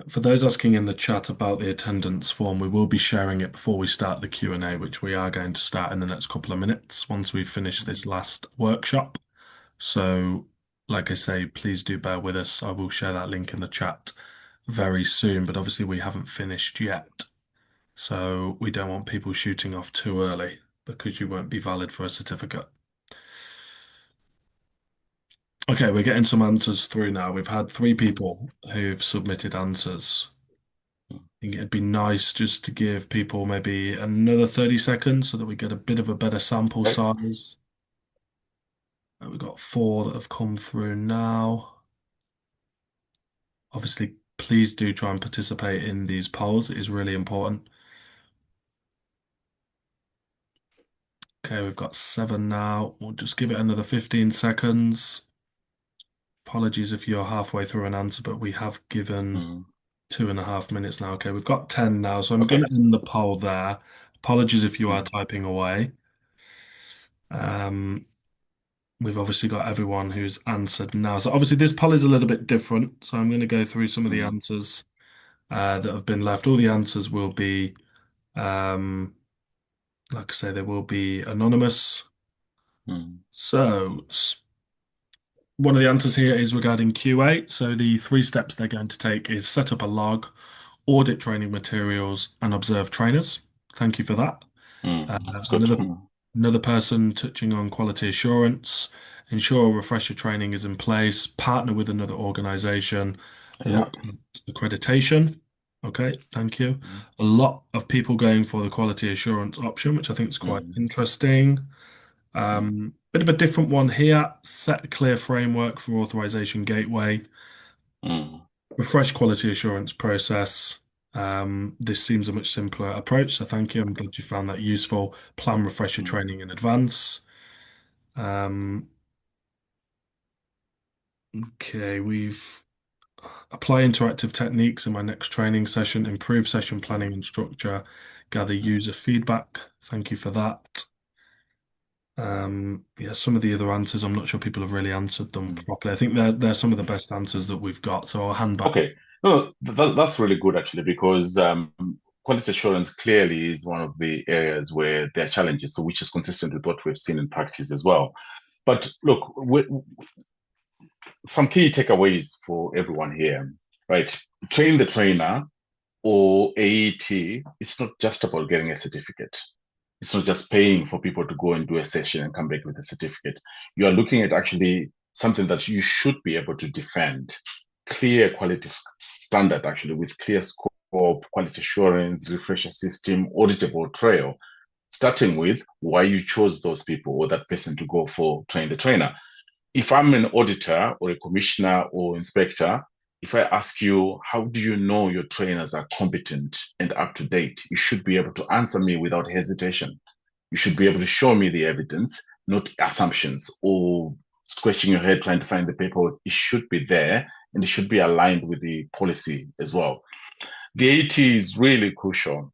For those asking in the chat about the attendance form, we will be sharing it before we start the Q&A, which we are going to start in the next couple of minutes once we finish this last workshop. So, like I say, please do bear with us. I will share that link in the chat very soon, but obviously we haven't finished yet. So we don't want people shooting off too early because you won't be valid for a certificate. Okay, we're getting some answers through now. We've had three people who've submitted answers. I think it'd be nice just to give people maybe another 30 seconds so that we get a bit of a better sample Okay. size. We've got four that have come through now. Obviously, please do try and participate in these polls. It is really important. Okay, we've got seven now. We'll just give it another 15 seconds. Apologies if you're halfway through an answer, but we have given Mm. 2.5 minutes now. Okay, we've got 10 now, so I'm going Okay. to end the poll there. Apologies if you are Mm. typing away. Um, we've obviously got everyone who's answered now. So obviously this poll is a little bit different. So I'm going to go through some of the Mm. answers that have been left. All the answers will be, um, like I say, they will be anonymous. Mm. So one of the answers here is regarding QA. So the three steps they're going to take is set up a log, audit training materials, and observe trainers. Thank you for that. Mm. That's good. Another Mm. another person touching on quality assurance, ensure refresher training is in place, partner with another organization, Yeah. look at accreditation. Okay, thank you. Mm. A lot of people going for the quality assurance option, which I think is quite Mm. interesting. Mm. Bit of a different one here. Set a clear framework for authorization gateway. Mm. Refresh quality assurance process. This seems a much simpler approach, so thank you. I'm glad you found that useful. Plan refresher Mm. training in advance. Um, okay, we've apply interactive techniques in my next training session, improve session planning and structure, gather Mm. user feedback. Thank you for that. Yeah, some of the other answers, I'm not sure people have really answered them Mm. properly. I think they're some of the Mm. best answers that we've got, so I'll hand back. Okay. No, that's really good actually, because quality assurance clearly is one of the areas where there are challenges, so which is consistent with what we've seen in practice as well. But look, some key takeaways for everyone here, right? Train the trainer or AET, it's not just about getting a certificate. It's not just paying for people to go and do a session and come back with a certificate. You are looking at actually something that you should be able to defend. Clear quality standard, actually, with clear scope, quality assurance, refresher system, auditable trail, starting with why you chose those people or that person to go for train the trainer. If I'm an auditor or a commissioner or inspector, if I ask you, how do you know your trainers are competent and up to date? You should be able to answer me without hesitation. You should be able to show me the evidence, not assumptions or scratching your head trying to find the paperwork. It should be there and it should be aligned with the policy as well. The AT is really crucial,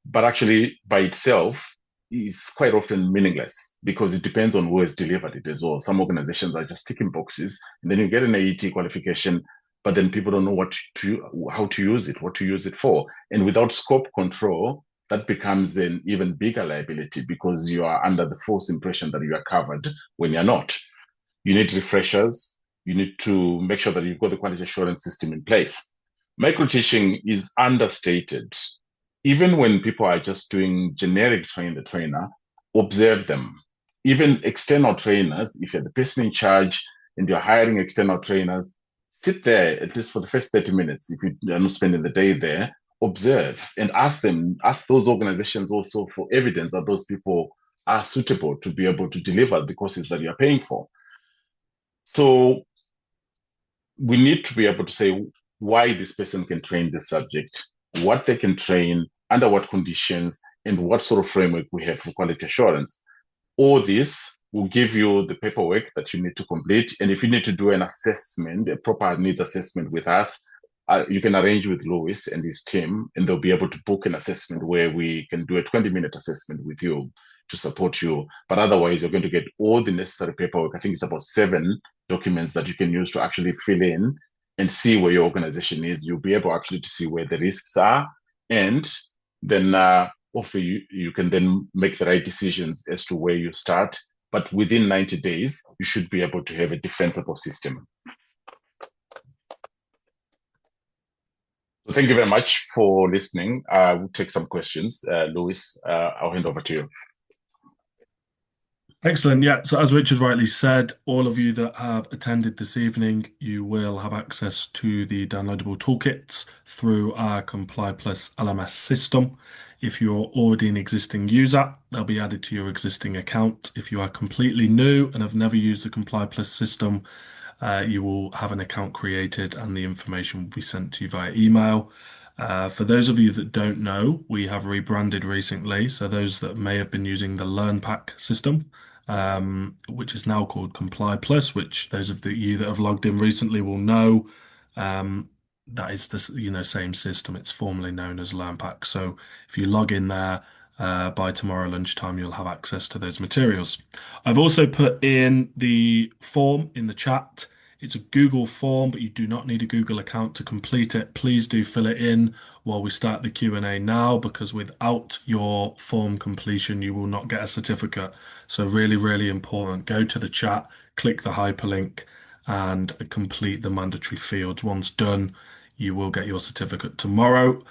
but actually by itself is quite often meaningless because it depends on who has delivered it as well. Some organizations are just ticking boxes, and then you get an AET qualification, but then people don't know how to use it, what to use it for, and without scope control, that becomes an even bigger liability because you are under the false impression that you are covered when you're not. You need refreshers. You need to make sure that you've got the quality assurance system in place. Micro teaching is understated. Even when people are just doing generic train the trainer, observe them. Even external trainers, if you're the person in charge and you're hiring external trainers, sit there at least for the first 30 minutes. If you are not spending the day there, observe and ask them, ask those organizations also for evidence that those people are suitable to be able to deliver the courses that you're paying for. So we need to be able to say why this person can train this subject, what they can train, under what conditions, and what sort of framework we have for quality assurance. All this will give you the paperwork that you need to complete. And if you need to do an assessment, a proper needs assessment with us, you can arrange with Louis and his team, and they'll be able to book an assessment where we can do a 20-minute assessment with you to support you. But otherwise, you're going to get all the necessary paperwork. I think it's about 7 documents that you can use to actually fill in and see where your organization is, you'll be able actually to see where the risks are. And then hopefully you can then make the right decisions as to where you start. But within 90 days, you should be able to have a defensible system. So thank you very much for listening. We'll take some questions. Louis, I'll hand over to you. Excellent. Yeah. So, as Richard rightly said, all of you that have attended this evening, you will have access to the downloadable toolkits through our Comply Plus LMS system. If you're already an existing user, they'll be added to your existing account. If you are completely new and have never used the Comply Plus system, you will have an account created and the information will be sent to you via email. For those of you that don't know, we have rebranded recently. So those that may have been using the Learn Pack system, which is now called Comply Plus, which those of you that have logged in recently will know, um, that is the same system. It's formerly known as Learn Pack. So if you log in there by tomorrow lunchtime, you'll have access to those materials. I've also put in the form in the chat. It's a Google form, but you do not need a Google account to complete it. Please do fill it in while we start the Q&A now, because without your form completion, you will not get a certificate. So really, really important. Go to the chat, click the hyperlink, and complete the mandatory fields. Once done, you will get your certificate tomorrow.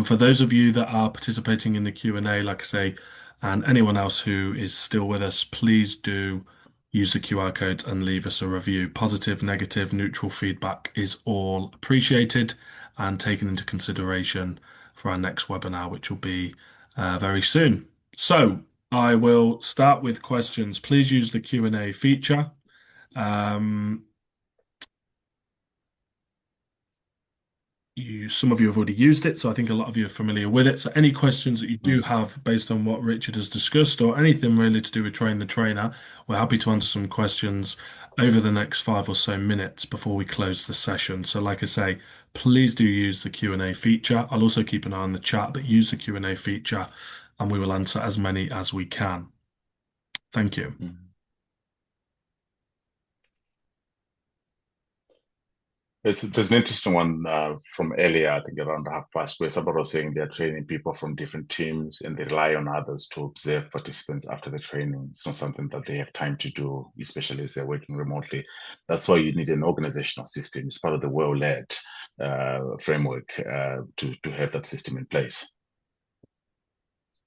For those of you that are participating in the Q&A, like I say, and anyone else who is still with us, please do use the QR codes and leave us a review. Positive, negative, neutral feedback is all appreciated and taken into consideration for our next webinar, which will be very soon. So I will start with questions. Please use the Q&A feature. Um, some of you have already used it, so I think a lot of you are familiar with it. So any questions that you do Mm, have based on what Richard has discussed or anything really to do with Train the Trainer, we're happy to answer some questions over the next 5 or so minutes before we close the session. So like I say, please do use the Q&A feature. I'll also keep an eye on the chat, but use the Q&A feature and we will answer as many as we can. Thank you. mm. There's an interesting one from earlier, I think around 1:30, where somebody was saying they're training people from different teams and they rely on others to observe participants after the training. It's not something that they have time to do, especially as they're working remotely. That's why you need an organizational system. It's part of the well-led framework to have that system in place.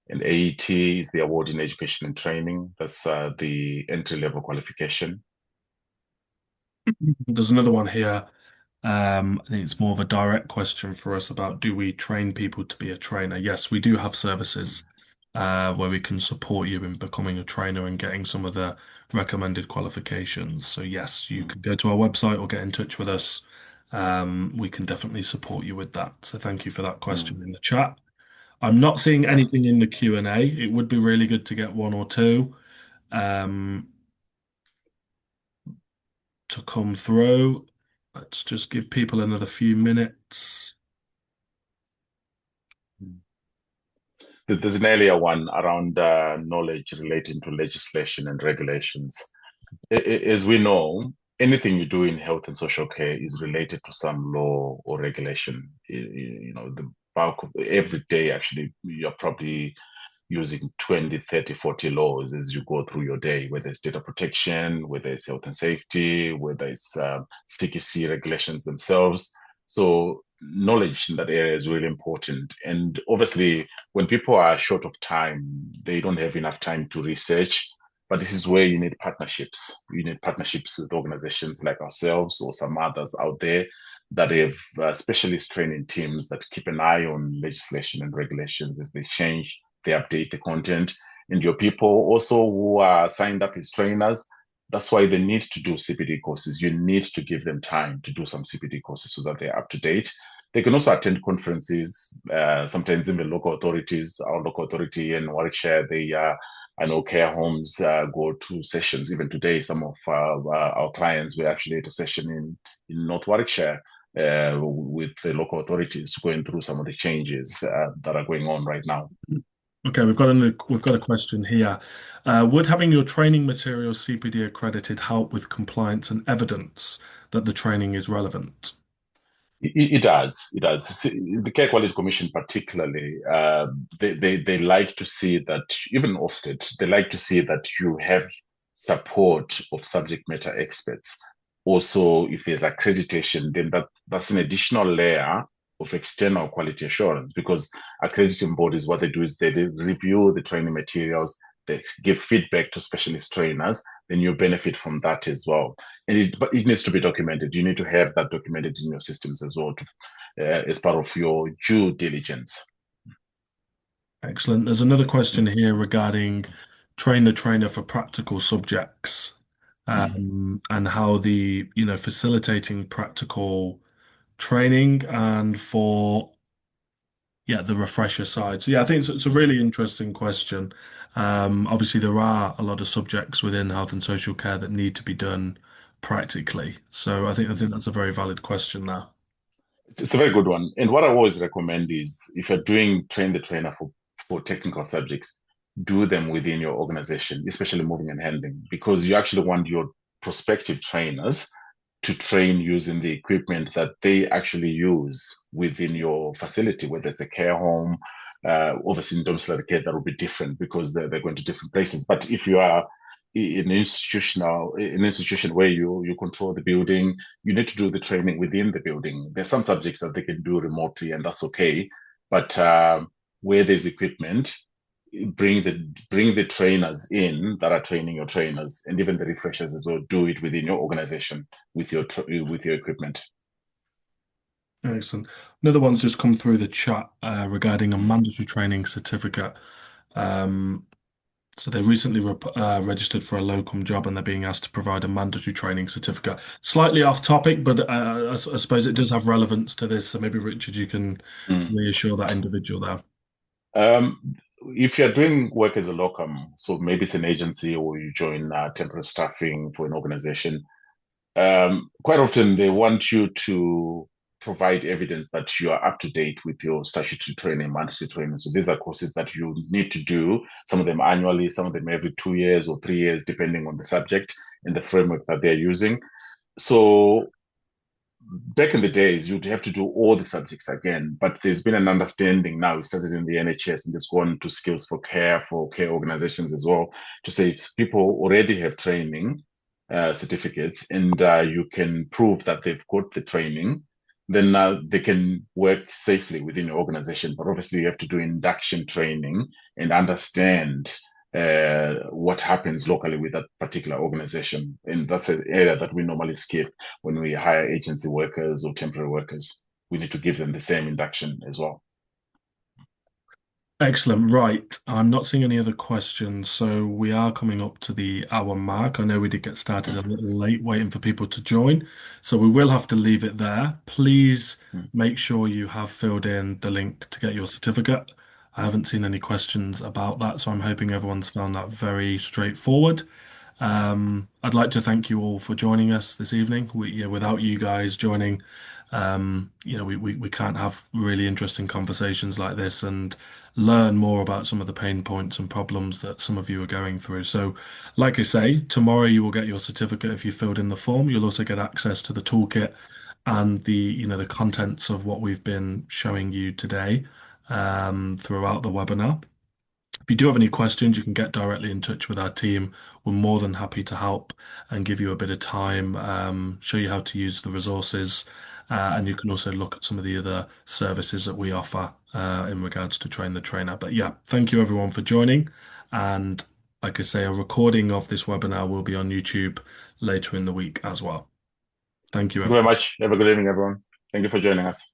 And AET is the award in education and training. That's the entry-level qualification. There's another one here. I think it's more of a direct question for us about, do we train people to be a trainer? Yes, we do have services where we can support you in becoming a trainer and getting some of the recommended qualifications. So yes, you can Mm, go to our website or get in touch with us. We can definitely support you with that. So thank you for that question mm. in the chat. I'm not seeing Yeah. anything in the Q&A. It would be really good to get one or two um, to come through. Let's just give people another few minutes. There's an earlier one around knowledge relating to legislation and regulations. As we know, anything you do in health and social care is related to some law or regulation. The bulk of every day, actually, you're probably using 20, 30, 40 laws as you go through your day, whether it's data protection, whether it's health and safety, whether it's CQC regulations themselves. So knowledge in that area is really important. And obviously, when people are short of time, they don't have enough time to research. But this is where you need partnerships. You need partnerships with organizations like ourselves or some others out there that have specialist training teams that keep an eye on legislation and regulations as they change, they update the content. And your people also who are signed up as trainers, that's why they need to do CPD courses. You need to give them time to do some CPD courses so that they're up to date. They can also attend conferences, sometimes even local authorities. Our local authority in Warwickshire, I know care homes go to sessions. Even today, some of our clients were actually at a session in North Warwickshire with the local authorities going through some of the changes that are going on right now. Okay, we've got a question here. Would having your training materials CPD accredited help with compliance and evidence that the training is relevant? It does. It does. The Care Quality Commission, particularly, they like to see that even Ofsted, they like to see that you have support of subject matter experts. Also, if there's accreditation, then that's an additional layer of external quality assurance because accrediting bodies, what they do is they review the training materials, they give feedback to specialist trainers, then you benefit from that as well. But it needs to be documented. You need to have that documented in your systems as well as part of your due diligence. Excellent. There's another question here regarding train the trainer for practical subjects, Mm. and how facilitating practical training and for, yeah, the refresher side. So yeah, I think it's a really interesting question. Obviously, there are a lot of subjects within health and social care that need to be done practically. So I think that's a very valid question there. It's a very good one. And what I always recommend is if you're doing train the trainer for technical subjects, do them within your organization, especially moving and handling, because you actually want your prospective trainers to train using the equipment that they actually use within your facility, whether it's a care home, obviously in domiciliary care, that will be different because they're going to different places. But if you are in an institution where you control the building, you need to do the training within the building. There's some subjects that they can do remotely, and that's okay. But where there's equipment, bring the trainers in that are training your trainers, and even the refreshers as well. Do it within your organization with your equipment. Excellent. Another one's just come through the chat regarding a Mm. mandatory training certificate. Um, so they recently registered for a locum job and they're being asked to provide a mandatory training certificate. Slightly off topic, but I suppose it does have relevance to this. So maybe Richard, you can Mm. reassure that individual there. Um, if you're doing work as a locum, so maybe it's an agency or you join temporary staffing for an organization, quite often they want you to provide evidence that you are up to date with your statutory training, mandatory training. So these are courses that you need to do, some of them annually, some of them every 2 years or 3 years, depending on the subject and the framework that they're using. So back in the days, you'd have to do all the subjects again, but there's been an understanding now. It started in the NHS and it's gone to skills for care organizations as well, to say if people already have training certificates and you can prove that they've got the training, then they can work safely within your organization. But obviously, you have to do induction training and understand what happens locally with that particular organization. And that's an area that we normally skip when we hire agency workers or temporary workers. We need to give them the same induction as well. Excellent. Right. I'm not seeing any other questions, so we are coming up to the hour mark. I know we did get started a little late waiting for people to join, so we will have to leave it there. Please Mm. make sure you have filled in the link to get your certificate. I haven't seen any questions about that, so I'm hoping everyone's found that very straightforward. I'd like to thank you all for joining us this evening. Without you guys joining, we can't have really interesting conversations like this and learn more about some of the pain points and problems that some of you are going through. So, like I say, tomorrow you will get your certificate if you filled in the form. You'll also get access to the toolkit and the contents of what we've been showing you today, throughout the webinar. If you do have any questions, you can get directly in touch with our team. We're more than happy to help and give you a bit of time, show you how to use the resources, and you can also look at some of the other services that we offer in regards to train the trainer. But yeah, thank you everyone for joining. And like I say, a recording of this webinar will be on YouTube later in the week as well. Thank you, Thank you very everyone. much. Have a good evening, everyone. Thank you for joining us.